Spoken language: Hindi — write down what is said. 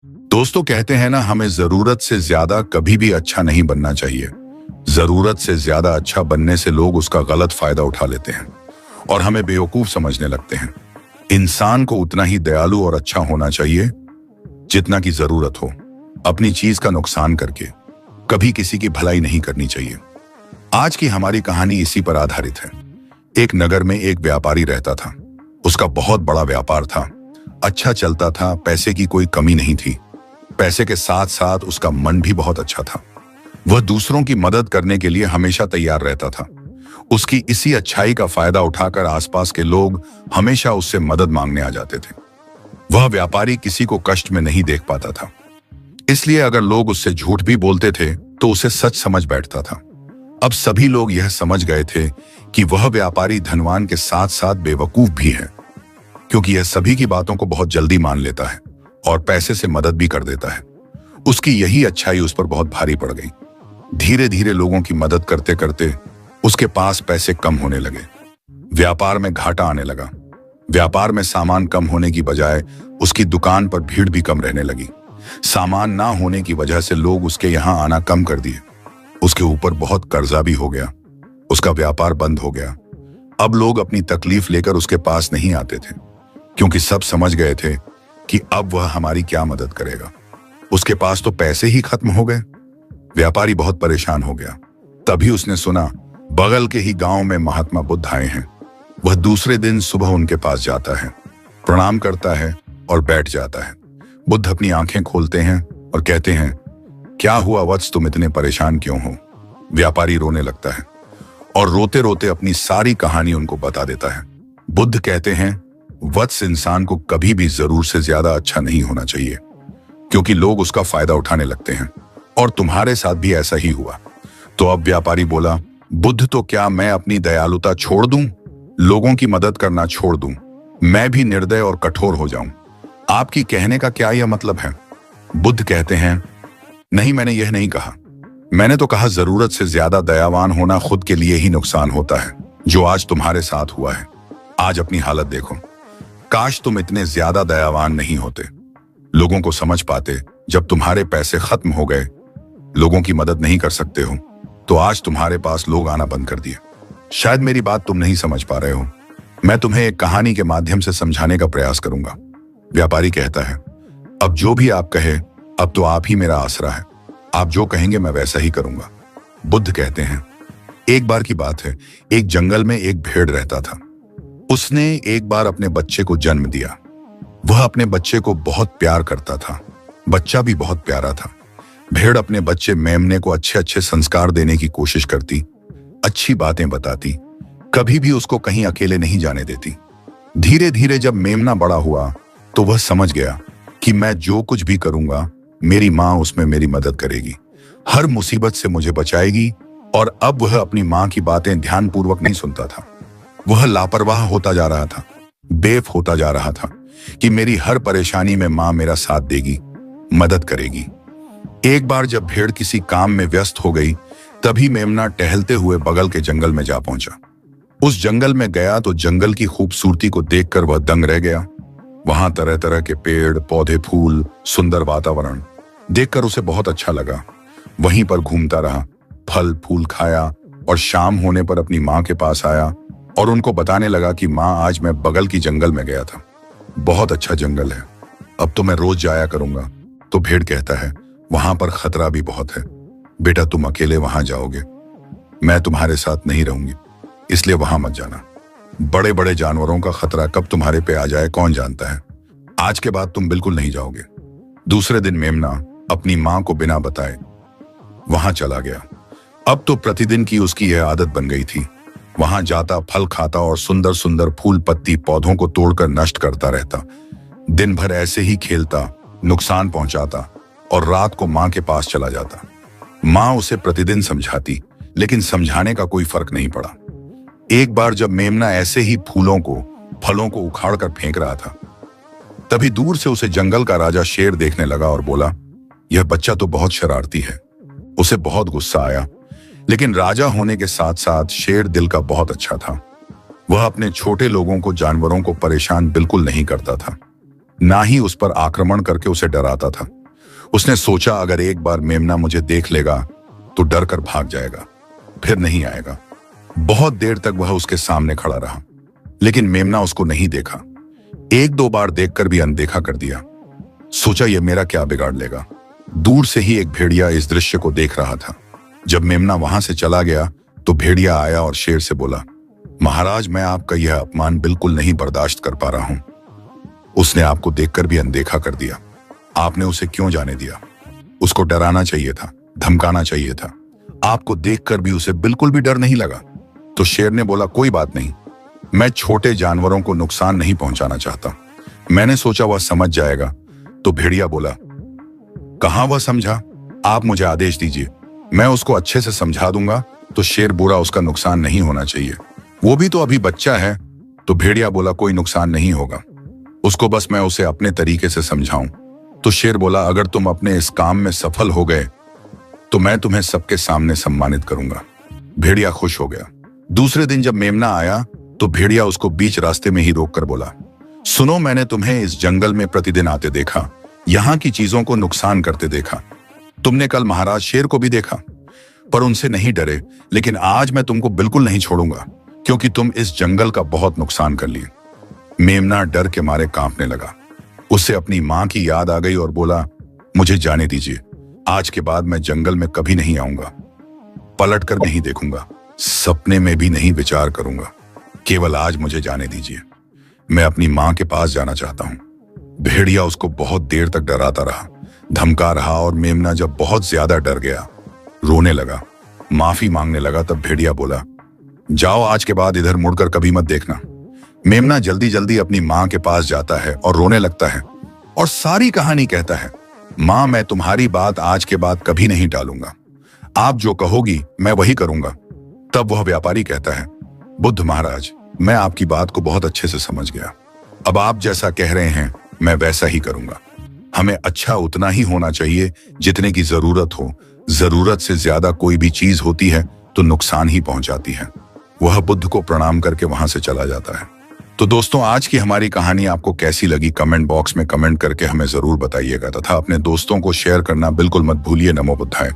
दोस्तों कहते हैं ना, हमें जरूरत से ज्यादा कभी भी अच्छा नहीं बनना चाहिए। जरूरत से ज्यादा अच्छा बनने से लोग उसका गलत फायदा उठा लेते हैं और हमें बेवकूफ समझने लगते हैं। इंसान को उतना ही दयालु और अच्छा होना चाहिए जितना की जरूरत हो। अपनी चीज का नुकसान करके कभी किसी की भलाई नहीं करनी चाहिए। आज की हमारी कहानी इसी पर आधारित है। एक नगर में एक व्यापारी रहता था। उसका बहुत बड़ा व्यापार था, अच्छा चलता था, पैसे की कोई कमी नहीं थी। पैसे के साथ साथ उसका मन भी बहुत अच्छा था। वह दूसरों की मदद करने के लिए हमेशा तैयार रहता था। उसकी इसी अच्छाई का फायदा उठाकर आसपास के लोग हमेशा उससे मदद मांगने आ जाते थे। वह व्यापारी किसी को कष्ट में नहीं देख पाता था, इसलिए अगर लोग उससे झूठ भी बोलते थे तो उसे सच समझ बैठता था। अब सभी लोग यह समझ गए थे कि वह व्यापारी धनवान के साथ साथ बेवकूफ भी है, क्योंकि यह सभी की बातों को बहुत जल्दी मान लेता है और पैसे से मदद भी कर देता है। उसकी यही अच्छाई उस पर बहुत भारी पड़ गई। धीरे धीरे लोगों की मदद करते करते उसके पास पैसे कम होने लगे। व्यापार में घाटा आने लगा। व्यापार में सामान कम होने की बजाय उसकी दुकान पर भीड़ भी कम रहने लगी। सामान ना होने की वजह से लोग उसके यहाँ आना कम कर दिए। उसके ऊपर बहुत कर्जा भी हो गया। उसका व्यापार बंद हो गया। अब लोग अपनी तकलीफ लेकर उसके पास नहीं आते थे, क्योंकि सब समझ गए थे कि अब वह हमारी क्या मदद करेगा। उसके पास तो पैसे ही खत्म हो गए। व्यापारी बहुत परेशान हो गया। तभी उसने सुना बगल के ही गांव में महात्मा बुद्ध आए हैं। वह दूसरे दिन सुबह उनके पास जाता है, प्रणाम करता है और बैठ जाता है। बुद्ध अपनी आंखें खोलते हैं और कहते हैं, क्या हुआ वत्स, तुम इतने परेशान क्यों हो? व्यापारी रोने लगता है और रोते रोते अपनी सारी कहानी उनको बता देता है। बुद्ध कहते हैं, वत्स, इंसान को कभी भी जरूर से ज्यादा अच्छा नहीं होना चाहिए, क्योंकि लोग उसका फायदा उठाने लगते हैं और तुम्हारे साथ भी ऐसा ही हुआ। तो अब व्यापारी बोला, बुद्ध, तो क्या मैं अपनी दयालुता छोड़ दूं, लोगों की मदद करना छोड़ दूं, मैं भी निर्दय और कठोर हो जाऊं? आपकी कहने का क्या यह मतलब है? बुद्ध कहते हैं, नहीं, मैंने यह नहीं कहा। मैंने तो कहा जरूरत से ज्यादा दयावान होना खुद के लिए ही नुकसान होता है, जो आज तुम्हारे साथ हुआ है। आज अपनी हालत देखो। काश तुम इतने ज्यादा दयावान नहीं होते, लोगों को समझ पाते। जब तुम्हारे पैसे खत्म हो गए, लोगों की मदद नहीं कर सकते हो, तो आज तुम्हारे पास लोग आना बंद कर दिए। शायद मेरी बात तुम नहीं समझ पा रहे हो। मैं तुम्हें एक कहानी के माध्यम से समझाने का प्रयास करूंगा। व्यापारी कहता है, अब जो भी आप कहे, अब तो आप ही मेरा आसरा है। आप जो कहेंगे मैं वैसा ही करूंगा। बुद्ध कहते हैं, एक बार की बात है, एक जंगल में एक भेड़ रहता था। उसने एक बार अपने बच्चे को जन्म दिया। वह अपने बच्चे को बहुत प्यार करता था। बच्चा भी बहुत प्यारा था। भेड़ अपने बच्चे मेमने को अच्छे अच्छे संस्कार देने की कोशिश करती, अच्छी बातें बताती, कभी भी उसको कहीं अकेले नहीं जाने देती। धीरे धीरे जब मेमना बड़ा हुआ तो वह समझ गया कि मैं जो कुछ भी करूंगा, मेरी माँ उसमें मेरी मदद करेगी, हर मुसीबत से मुझे बचाएगी। और अब वह अपनी माँ की बातें ध्यानपूर्वक नहीं सुनता था। वह लापरवाह होता जा रहा था, बेफ होता जा रहा था कि मेरी हर परेशानी में माँ मेरा साथ देगी, मदद करेगी। एक बार जब भेड़ किसी काम में व्यस्त हो गई, तभी मेमना टहलते हुए बगल के जंगल में जा पहुंचा। उस जंगल में गया तो जंगल की खूबसूरती को देखकर वह दंग रह गया। वहां तरह तरह के पेड़ पौधे, फूल, सुंदर वातावरण देखकर उसे बहुत अच्छा लगा। वहीं पर घूमता रहा, फल फूल खाया और शाम होने पर अपनी माँ के पास आया और उनको बताने लगा कि माँ, आज मैं बगल की जंगल में गया था, बहुत अच्छा जंगल है, अब तो मैं रोज जाया करूंगा। तो भेड़ कहता है, वहां पर खतरा भी बहुत है बेटा, तुम अकेले वहां जाओगे, मैं तुम्हारे साथ नहीं रहूंगी, इसलिए वहां मत जाना। बड़े बड़े जानवरों का खतरा कब तुम्हारे पे आ जाए कौन जानता है। आज के बाद तुम बिल्कुल नहीं जाओगे। दूसरे दिन मेमना अपनी माँ को बिना बताए वहां चला गया। अब तो प्रतिदिन की उसकी यह आदत बन गई थी। वहां जाता, फल खाता और सुंदर सुंदर फूल पत्ती पौधों को तोड़कर नष्ट करता रहता। दिन भर ऐसे ही खेलता, नुकसान पहुंचाता और रात को माँ के पास चला जाता। माँ उसे प्रतिदिन समझाती, लेकिन समझाने का कोई फर्क नहीं पड़ा। एक बार जब मेमना ऐसे ही फूलों को, फलों को उखाड़ कर फेंक रहा था, तभी दूर से उसे जंगल का राजा शेर देखने लगा और बोला, यह बच्चा तो बहुत शरारती है। उसे बहुत गुस्सा आया, लेकिन राजा होने के साथ साथ शेर दिल का बहुत अच्छा था। वह अपने छोटे लोगों को, जानवरों को परेशान बिल्कुल नहीं करता था। ना ही उस पर आक्रमण करके उसे डराता था। उसने सोचा अगर एक बार मेमना मुझे देख लेगा तो डर कर भाग जाएगा, फिर नहीं आएगा। बहुत देर तक वह उसके सामने खड़ा रहा, लेकिन मेमना उसको नहीं देखा। एक दो बार देखकर भी अनदेखा कर दिया। सोचा ये मेरा क्या बिगाड़ लेगा। दूर से ही एक भेड़िया इस दृश्य को देख रहा था। जब मेमना वहां से चला गया तो भेड़िया आया और शेर से बोला, महाराज, मैं आपका यह अपमान बिल्कुल नहीं बर्दाश्त कर पा रहा हूं। उसने आपको देखकर भी अनदेखा कर दिया। आपने उसे क्यों जाने दिया? उसको डराना चाहिए था, धमकाना चाहिए था। आपको देखकर भी उसे बिल्कुल भी डर नहीं लगा। तो शेर ने बोला, कोई बात नहीं, मैं छोटे जानवरों को नुकसान नहीं पहुंचाना चाहता। मैंने सोचा वह समझ जाएगा। तो भेड़िया बोला, कहां वह समझा? आप मुझे आदेश दीजिए, मैं उसको अच्छे से समझा दूंगा। तो शेर बोला, उसका नुकसान नहीं होना चाहिए, वो भी तो अभी बच्चा है। तो भेड़िया बोला, कोई नुकसान नहीं होगा, उसको बस मैं उसे अपने तरीके से समझाऊं। तो शेर बोला, अगर तुम अपने इस काम में सफल हो गए तो मैं तुम्हें सबके सामने सम्मानित करूंगा। भेड़िया खुश हो गया। दूसरे दिन जब मेमना आया तो भेड़िया उसको बीच रास्ते में ही रोककर बोला, सुनो, मैंने तुम्हें इस जंगल में प्रतिदिन आते देखा, यहाँ की चीजों को नुकसान करते देखा। तुमने कल महाराज शेर को भी देखा, पर उनसे नहीं डरे। लेकिन आज मैं तुमको बिल्कुल नहीं छोड़ूंगा, क्योंकि तुम इस जंगल का बहुत नुकसान कर लिए। मेमना डर के मारे कांपने लगा। उसे अपनी मां की याद आ गई और बोला, मुझे जाने दीजिए, आज के बाद मैं जंगल में कभी नहीं आऊंगा, पलट कर नहीं देखूंगा, सपने में भी नहीं विचार करूंगा। केवल आज मुझे जाने दीजिए, मैं अपनी मां के पास जाना चाहता हूं। भेड़िया उसको बहुत देर तक डराता रहा, धमका रहा, और मेमना जब बहुत ज्यादा डर गया, रोने लगा, माफी मांगने लगा, तब भेड़िया बोला, जाओ, आज के बाद इधर मुड़कर कभी मत देखना। मेमना जल्दी जल्दी अपनी मां के पास जाता है और रोने लगता है और सारी कहानी कहता है, मां, मैं तुम्हारी बात आज के बाद कभी नहीं टालूंगा, आप जो कहोगी मैं वही करूंगा। तब वह व्यापारी कहता है, बुद्ध महाराज, मैं आपकी बात को बहुत अच्छे से समझ गया, अब आप जैसा कह रहे हैं मैं वैसा ही करूंगा। हमें अच्छा उतना ही होना चाहिए जितने की जरूरत हो, जरूरत से ज्यादा कोई भी चीज होती है तो नुकसान ही पहुंचाती है। वह बुद्ध को प्रणाम करके वहां से चला जाता है। तो दोस्तों, आज की हमारी कहानी आपको कैसी लगी कमेंट बॉक्स में कमेंट करके हमें जरूर बताइएगा, तथा अपने दोस्तों को शेयर करना बिल्कुल मत भूलिए। नमो बुद्धाय।